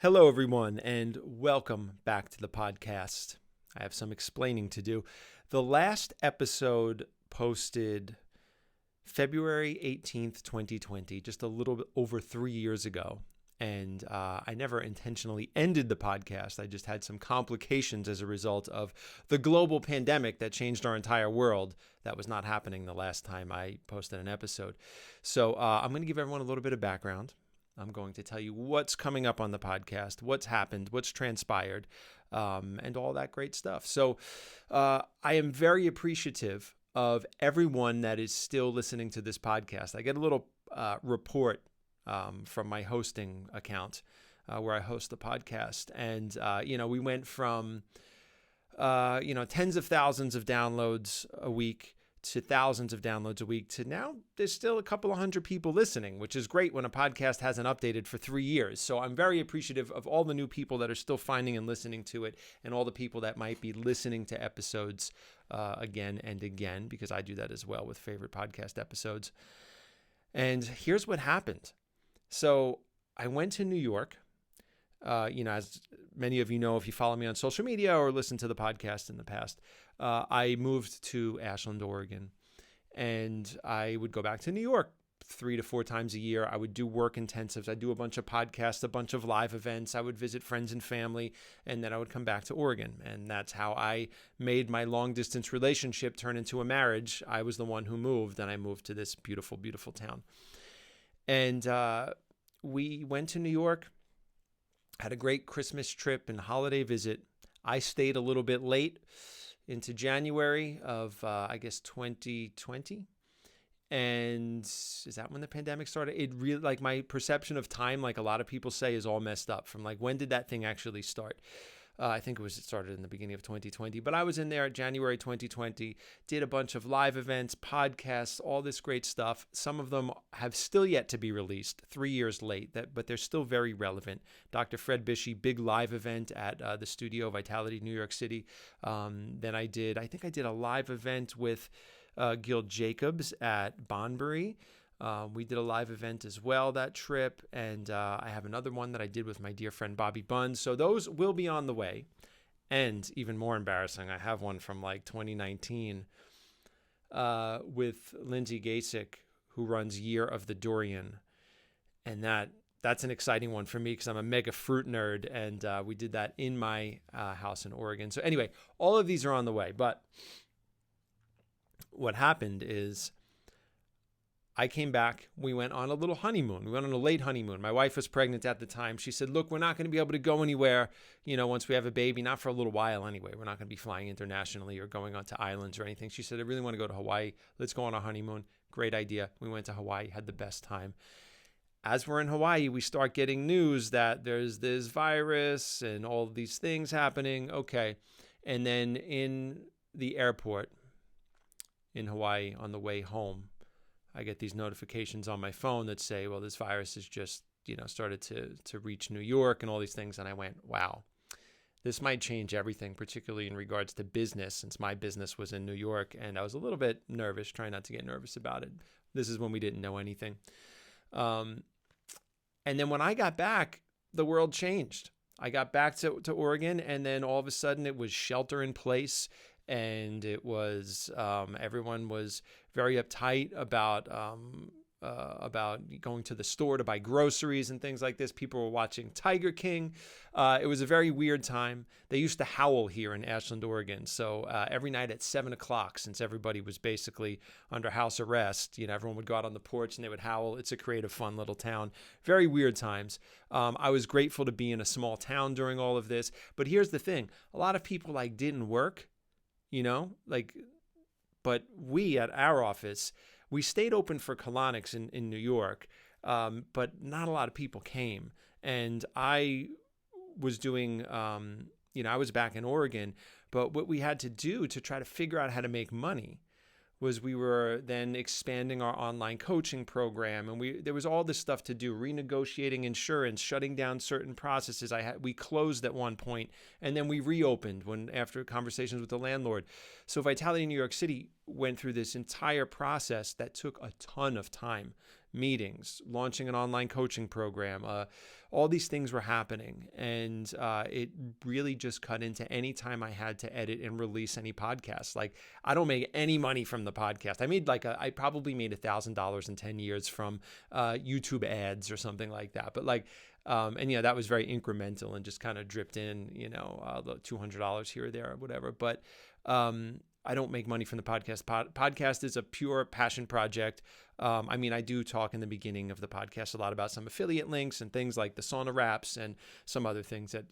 Hello, everyone, and welcome back to the podcast. I have some explaining to do. The last episode posted February 18th, 2020, just a little bit over 3 years ago. And I never intentionally ended the podcast. I just had some complications as a result of the global pandemic that changed our entire world. That was not happening the last time I posted an episode. So I'm going to give everyone a little bit of background. I'm going to tell you what's coming up on the podcast, what's happened, what's transpired, and all that great stuff. So I am very appreciative of everyone that is still listening to this podcast. I get a little report from my hosting account where I host the podcast. And, we went from, tens of thousands of downloads a week to thousands of downloads a week to now there's still a couple of hundred people listening, which is great when a podcast hasn't updated for 3 years. So I'm very appreciative of all the new people that are still finding and listening to it, and all the people that might be listening to episodes again and again, because I do that as well with favorite podcast episodes. And here's what happened. So I went to New York. As many of you know, if you follow me on social media or listen to the podcast in the past, I moved to Ashland, Oregon, and I would go back to New York 3 to 4 times a year. I would do work intensives. I'd do a bunch of podcasts, a bunch of live events. I would visit friends and family, and then I would come back to Oregon. And that's how I made my long distance relationship turn into a marriage. I was the one who moved, and I moved to this beautiful, beautiful town. And we went to New York, had a great Christmas trip and holiday visit. I stayed a little bit late into January of, 2020. And is that when the pandemic started? It really, like, my perception of time, like a lot of people say, is all messed up from like, when did that thing actually start? I think it started in the beginning of 2020, but I was in there January 2020, did a bunch of live events, podcasts, all this great stuff. Some of them have still yet to be released 3 years late, but they're still very relevant. Dr. Fred Bishy, big live event at the studio, Vitality, New York City. Then I did a live event with Gil Jacobs at Bonbury. We did a live event as well that trip, and I have another one that I did with my dear friend Bobby Buns. So those will be on the way. And even more embarrassing, I have one from like 2019 with Lindsay Gasick, who runs Year of the Durian. And that's an exciting one for me because I'm a mega fruit nerd, and we did that in my house in Oregon. So anyway, all of these are on the way. But what happened is I came back. We went on a little honeymoon. We went on a late honeymoon. My wife was pregnant at the time. She said, look, we're not going to be able to go anywhere, once we have a baby, not for a little while anyway. We're not going to be flying internationally or going on to islands or anything. She said, I really want to go to Hawaii. Let's go on a honeymoon. Great idea. We went to Hawaii, had the best time. As we're in Hawaii, we start getting news that there's this virus and all of these things happening. Okay. And then in the airport in Hawaii on the way home, I get these notifications on my phone that say, well, this virus has just, started to reach New York and all these things. And I went, wow, this might change everything, particularly in regards to business, since my business was in New York. And I was a little bit nervous, trying not to get nervous about it. This is when we didn't know anything. And then when I got back, the world changed. I got back to Oregon, and then all of a sudden it was shelter in place. And it was everyone was very uptight about going to the store to buy groceries and things like this. People were watching Tiger King. It was a very weird time. They used to howl here in Ashland, Oregon. So every night at 7 o'clock, since everybody was basically under house arrest, everyone would go out on the porch and they would howl. It's a creative, fun little town. Very weird times. I was grateful to be in a small town during all of this. But here's the thing. A lot of people didn't work. But we at our office, we stayed open for colonics in New York, but not a lot of people came. And I was doing, I was back in Oregon, but what we had to do to try to figure out how to make money was we were then expanding our online coaching program, and there was all this stuff to do, renegotiating insurance, shutting down certain processes. We closed at one point, and then we reopened after conversations with the landlord. So Vitality New York City went through this entire process that took a ton of time. Meetings, launching an online coaching program, all these things were happening. And it really just cut into any time I had to edit and release any podcasts. Like, I don't make any money from the podcast. I probably made $1,000 in 10 years from YouTube ads or something like that. But that was very incremental and just kind of dripped in, the $200 here or there or whatever. But I don't make money from the podcast. Podcast is a pure passion project. I do talk in the beginning of the podcast a lot about some affiliate links and things like the sauna wraps and some other things that,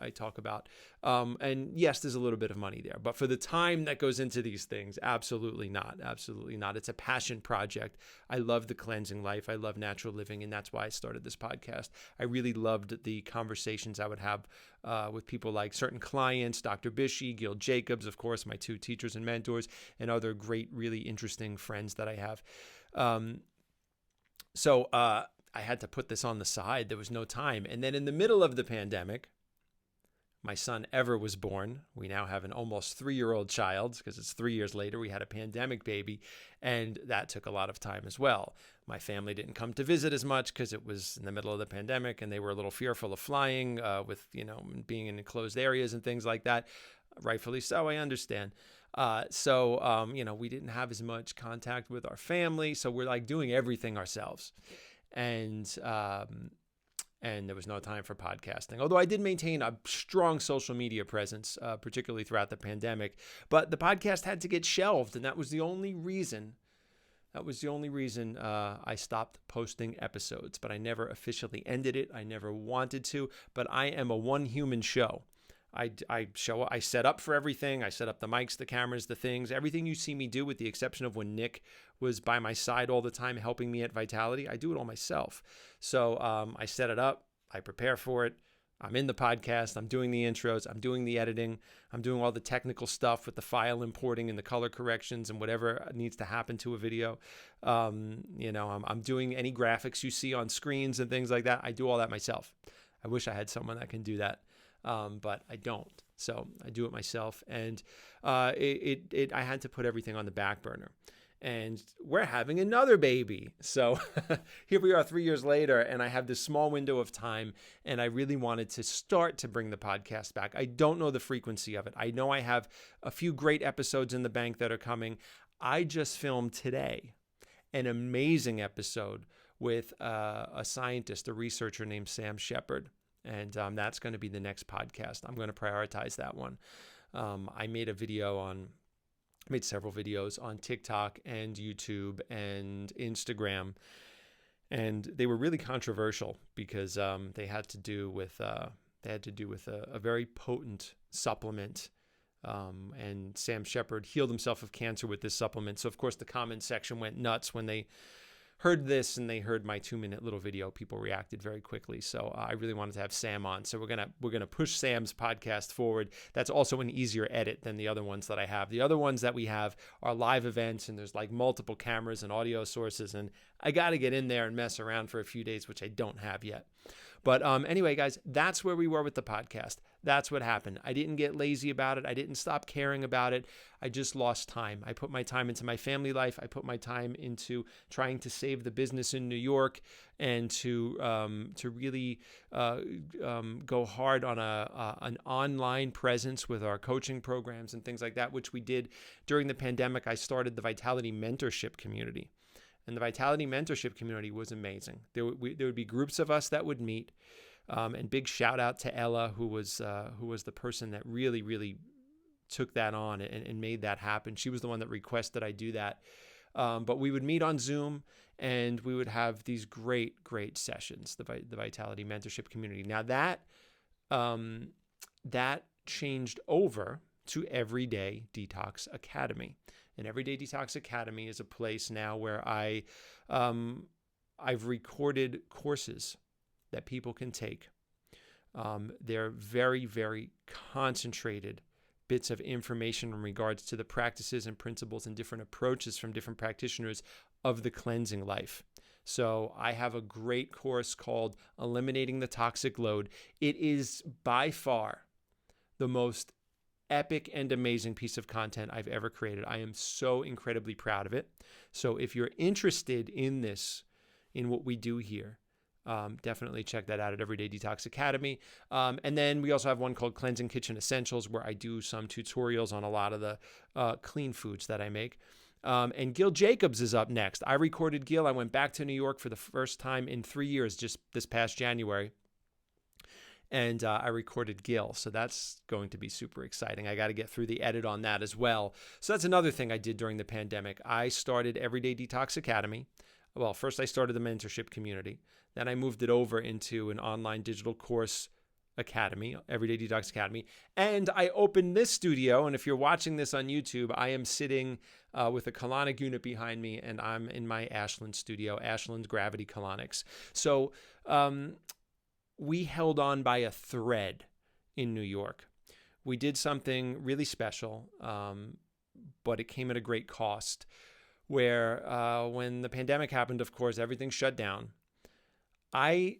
I talk about. And yes, there's a little bit of money there, but for the time that goes into these things, absolutely not. Absolutely not. It's a passion project. I love the cleansing life. I love natural living. And that's why I started this podcast. I really loved the conversations I would have with people like certain clients, Dr. Bishy, Gil Jacobs, of course, my two teachers and mentors, and other great, really interesting friends that I have. So I had to put this on the side. There was no time. And then in the middle of the pandemic, my son Ever was born. We now have an almost 3-year-old child because it's 3 years later. We had a pandemic baby, and that took a lot of time as well. My family didn't come to visit as much because it was in the middle of the pandemic, and they were a little fearful of flying with being in enclosed areas and things like that. Rightfully so, I understand. We didn't have as much contact with our family, so we're like doing everything ourselves. And there was no time for podcasting. Although I did maintain a strong social media presence, particularly throughout the pandemic. But the podcast had to get shelved, and that was the only reason. I stopped posting episodes. But I never officially ended it. I never wanted to. But I am a one-human show. I set up for everything. I set up the mics, the cameras, the things, everything you see me do, with the exception of when Nick was by my side all the time helping me at Vitality. I do it all myself. So I set it up. I prepare for it. I'm in the podcast. I'm doing the intros. I'm doing the editing. I'm doing all the technical stuff with the file importing and the color corrections and whatever needs to happen to a video. I'm doing any graphics you see on screens and things like that. I do all that myself. I wish I had someone that can do that. But I don't. So I do it myself. And I had to put everything on the back burner. And we're having another baby. So here we are 3 years later, and I have this small window of time, and I really wanted to start to bring the podcast back. I don't know the frequency of it. I know I have a few great episodes in the bank that are coming. I just filmed today an amazing episode with a scientist, a researcher named Sam Shepard. And that's going to be the next podcast. I'm going to prioritize that one. I made several videos on TikTok and YouTube and Instagram, and they were really controversial because they had to do with a very potent supplement. And Sam Shepard healed himself of cancer with this supplement. So of course the comment section went nuts when they heard this and they heard my 2-minute little video. People reacted very quickly. So I really wanted to have Sam on. So we're gonna push Sam's podcast forward. That's also an easier edit than the other ones that I have. The other ones that we have are live events, and there's like multiple cameras and audio sources, and I got to get in there and mess around for a few days, which I don't have yet. But anyway, guys, that's where we were with the podcast. That's what happened. I didn't get lazy about it. I didn't stop caring about it. I just lost time. I put my time into my family life. I put my time into trying to save the business in New York and to really go hard on an online presence with our coaching programs and things like that, which we did during the pandemic. I started the Vitality Mentorship Community. And the Vitality Mentorship Community was amazing. There would be groups of us that would meet. And big shout out to Ella, who was the person that really, really took that on and made that happen. She was the one that requested I do that. But we would meet on Zoom, and we would have these great, great sessions, the Vitality Mentorship Community. Now that changed over to Everyday Detox Academy. And Everyday Detox Academy is a place now where I've recorded courses that people can take. They're very, very concentrated bits of information in regards to the practices and principles and different approaches from different practitioners of the cleansing life. So I have a great course called Eliminating the Toxic Load. It is by far the most epic and amazing piece of content I've ever created. I am so incredibly proud of it. So if you're interested in this, in what we do here, Definitely check that out at Everyday Detox Academy. And then we also have one called Cleansing Kitchen Essentials, where I do some tutorials on a lot of the clean foods that I make. And Gil Jacobs is up next. I recorded Gil. I went back to New York for the first time in 3 years, just this past January. And I recorded Gil. So that's going to be super exciting. I got to get through the edit on that as well. So that's another thing I did during the pandemic. I started Everyday Detox Academy. Well, first I started the mentorship community. Then I moved it over into an online digital course academy, Everyday Detox Academy. And I opened this studio. And if you're watching this on YouTube, I am sitting with a colonic unit behind me, and I'm in my Ashland studio, Ashland Gravity Colonics. So we held on by a thread in New York. We did something really special, but it came at a great cost, where when the pandemic happened, of course, everything shut down. I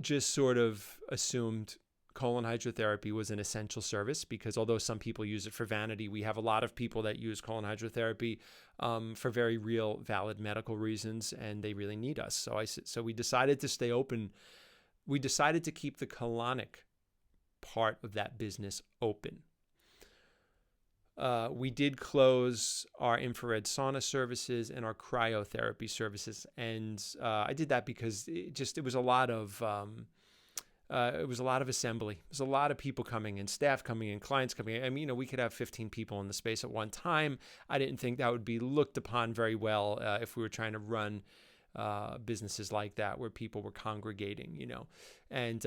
just sort of assumed colon hydrotherapy was an essential service, because although some people use it for vanity, we have a lot of people that use colon hydrotherapy for very real, valid medical reasons, and they really need us. So we decided to stay open. We decided to keep the colonic part of that business open. We did close our infrared sauna services and our cryotherapy services, and I did that because it was a lot of assembly. There's a lot of people coming in, staff coming in, clients coming in. I mean, we could have 15 people in the space at one time. I didn't think that would be looked upon very well if we were trying to run businesses like that, where people were congregating, and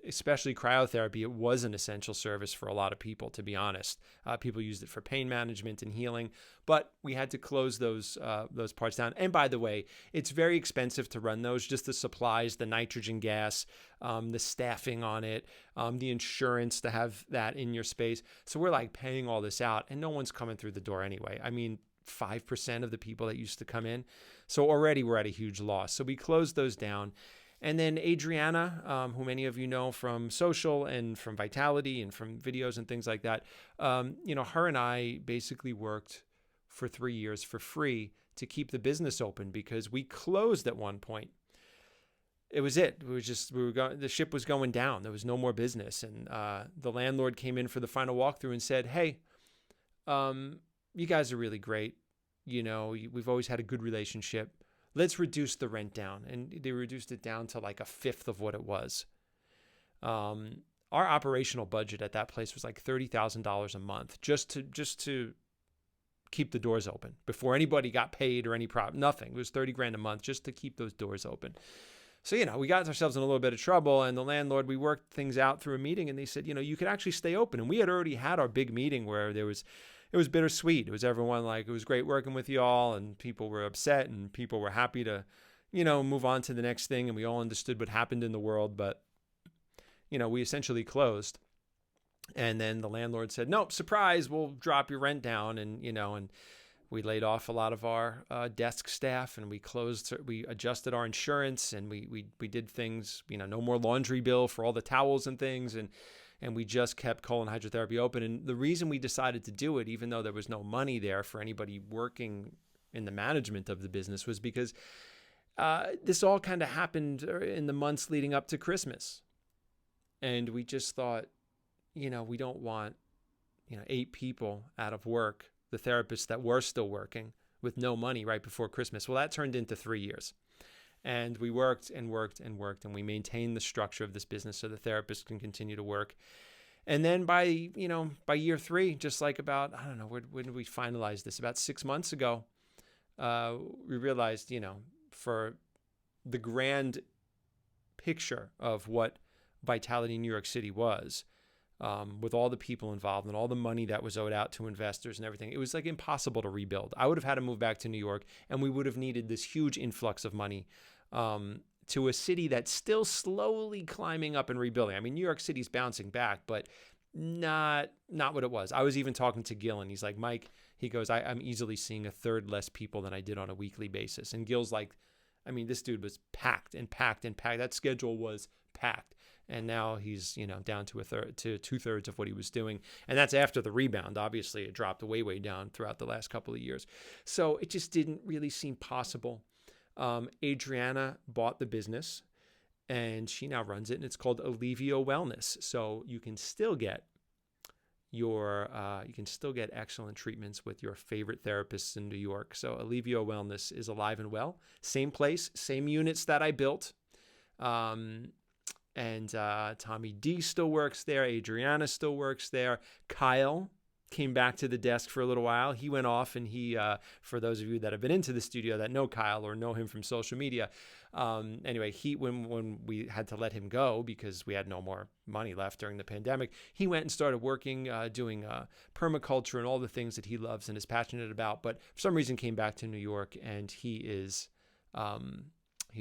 especially cryotherapy, it was an essential service for a lot of people, to be honest. People used it for pain management and healing, but we had to close those parts down. And by the way, it's very expensive to run those, just the supplies, the nitrogen gas, the staffing on it, the insurance to have that in your space. So we're like paying all this out, and no one's coming through the door anyway. I mean, 5% of the people that used to come in. So already we're at a huge loss. So we closed those down. And then Adriana, who many of you know from social and from Vitality and from videos and things like that, her and I basically worked for 3 years for free to keep the business open, because we closed at one point. It was it. The ship was going down. There was no more business. And the landlord came in for the final walkthrough and said, "Hey, you guys are really great. We've always had a good relationship. Let's reduce the rent down." And they reduced it down to like a fifth of what it was. Our operational budget at that place was like $30,000 a month just to keep the doors open before anybody got paid or any problem. Nothing. It was $30,000 a month just to keep those doors open. So, we got ourselves in a little bit of trouble, and the landlord, we worked things out through a meeting, and they said, you could actually stay open. And we had already had our big meeting where it was bittersweet. It was everyone like, it was great working with you all, and people were upset, and people were happy to, move on to the next thing. And we all understood what happened in the world, but, we essentially closed. And then the landlord said, "Nope, surprise, we'll drop your rent down." And, and we laid off a lot of our desk staff, and we adjusted our insurance, and we did things, no more laundry bill for all the towels and things. And we just kept colon hydrotherapy open. And the reason we decided to do it, even though there was no money there for anybody working in the management of the business, was because this all kind of happened in the months leading up to Christmas. And we just thought, we don't want, 8 people out of work, the therapists that were still working, with no money right before Christmas. Well, that turned into 3 years. And we worked and worked and worked, and we maintained the structure of this business so the therapists can continue to work. And then by year 3, just like about, I don't know, when did we finalize this? About 6 months ago, we realized, for the grand picture of what Vitality New York City was, with all the people involved and all the money that was owed out to investors and everything, it was like impossible to rebuild. I would have had to move back to New York, and we would have needed this huge influx of money to a city that's still slowly climbing up and rebuilding. I mean, New York City's bouncing back, but not what it was. I was even talking to Gil, and he's like, "Mike," he goes, I'm easily seeing a third less people than I did on a weekly basis. And Gil's like, I mean, this dude was packed and packed and packed. That schedule was packed. And now he's, down to 2/3 of what he was doing. And that's after the rebound. Obviously, it dropped way down throughout the last couple of years. So it just didn't really seem possible Adriana bought the business and she now runs it, and it's called Olivio Wellness. So you can still get excellent treatments with your favorite therapists in New York. So Olivio Wellness is alive and well. Same place, same units that I built. And Tommy D still works there. Adriana still works there. Kyle came back to the desk for a little while. He went off, and he, for those of you that have been into the studio that know Kyle or know him from social media, anyway, when we had to let him go because we had no more money left during the pandemic, he went and started working, doing permaculture and all the things that he loves and is passionate about. But for some reason, came back to New York, and he's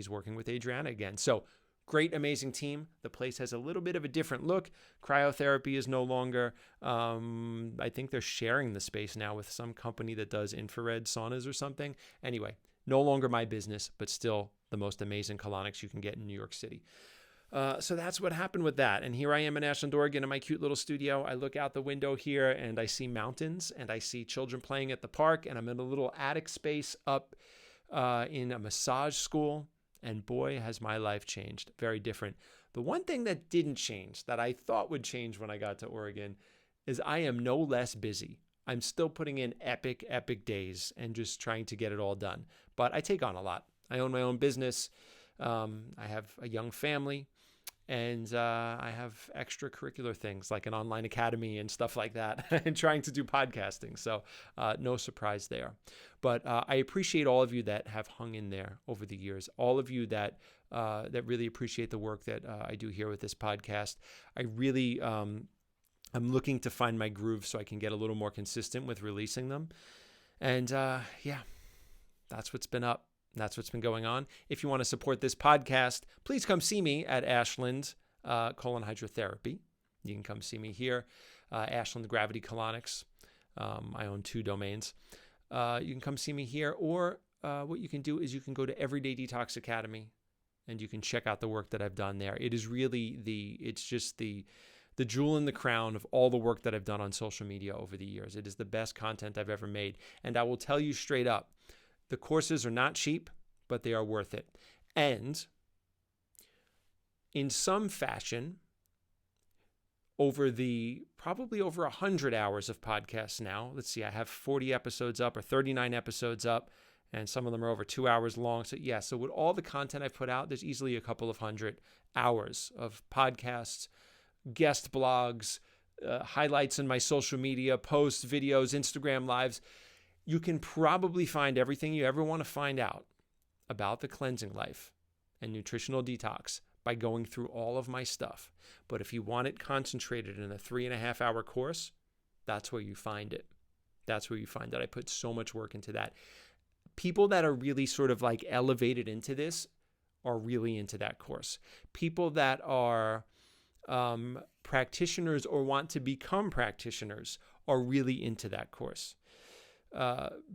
working with Adriana again. So great, amazing team. The place has a little bit of a different look. Cryotherapy is no longer, I think they're sharing the space now with some company that does infrared saunas or something. Anyway, no longer my business, but still the most amazing colonics you can get in New York City. So that's what happened with that. And here I am in Ashland, Oregon in my cute little studio. I look out the window here and I see mountains and I see children playing at the park, and I'm in a little attic space up in a massage school. And boy, has my life changed. Very different. The one thing that didn't change, that I thought would change when I got to Oregon, is I am no less busy. I'm still putting in epic, epic days and just trying to get it all done. But I take on a lot. I own my own business. I have a young family. And I have extracurricular things like an online academy and stuff like that, and trying to do podcasting. So no surprise there. But I appreciate all of you that have hung in there over the years. All of you that really appreciate the work that I do here with this podcast. I really I'm looking to find my groove so I can get a little more consistent with releasing them. And that's what's been up. That's what's been going on. If you want to support this podcast, please come see me at Ashland Hydrotherapy. You can come see me here, Ashland Gravity Colonics. I own 2 domains. You can come see me here, or what you can do is you can go to Everydaydetox Academy, and you can check out the work that I've done there. It is really it's just the jewel in the crown of all the work that I've done on social media over the years. It is the best content I've ever made. And I will tell you straight up, the courses are not cheap, but they are worth it. And in some fashion, probably over 100 hours of podcasts now. Let's see, I have 40 episodes up or 39 episodes up, and some of them are over 2 hours long. So so with all the content I've put out, there's easily a couple of 100 hours of podcasts, guest blogs, highlights in my social media, posts, videos, Instagram lives. You can probably find everything you ever want to find out about the cleansing life and nutritional detox by going through all of my stuff. But if you want it concentrated in a 3.5-hour course, that's where you find it. That's where you find that I put so much work into that. People that are really sort of like elevated into this are really into that course. People that are practitioners or want to become practitioners are really into that course.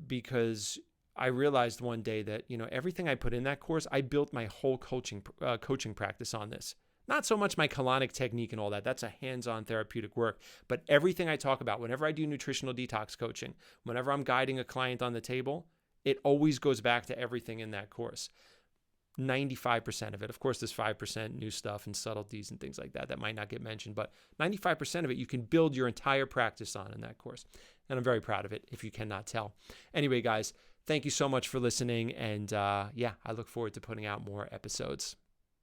Because I realized one day that, everything I put in that course, I built my whole coaching practice on this. Not so much my colonic technique and all that. That's a hands-on therapeutic work. But everything I talk about, whenever I do nutritional detox coaching, whenever I'm guiding a client on the table, it always goes back to everything in that course. 95% of it. Of course, there's 5% new stuff and subtleties and things like that might not get mentioned, but 95% of it you can build your entire practice on in that course. And I'm very proud of it, if you cannot tell. Anyway, guys, thank you so much for listening. And I look forward to putting out more episodes.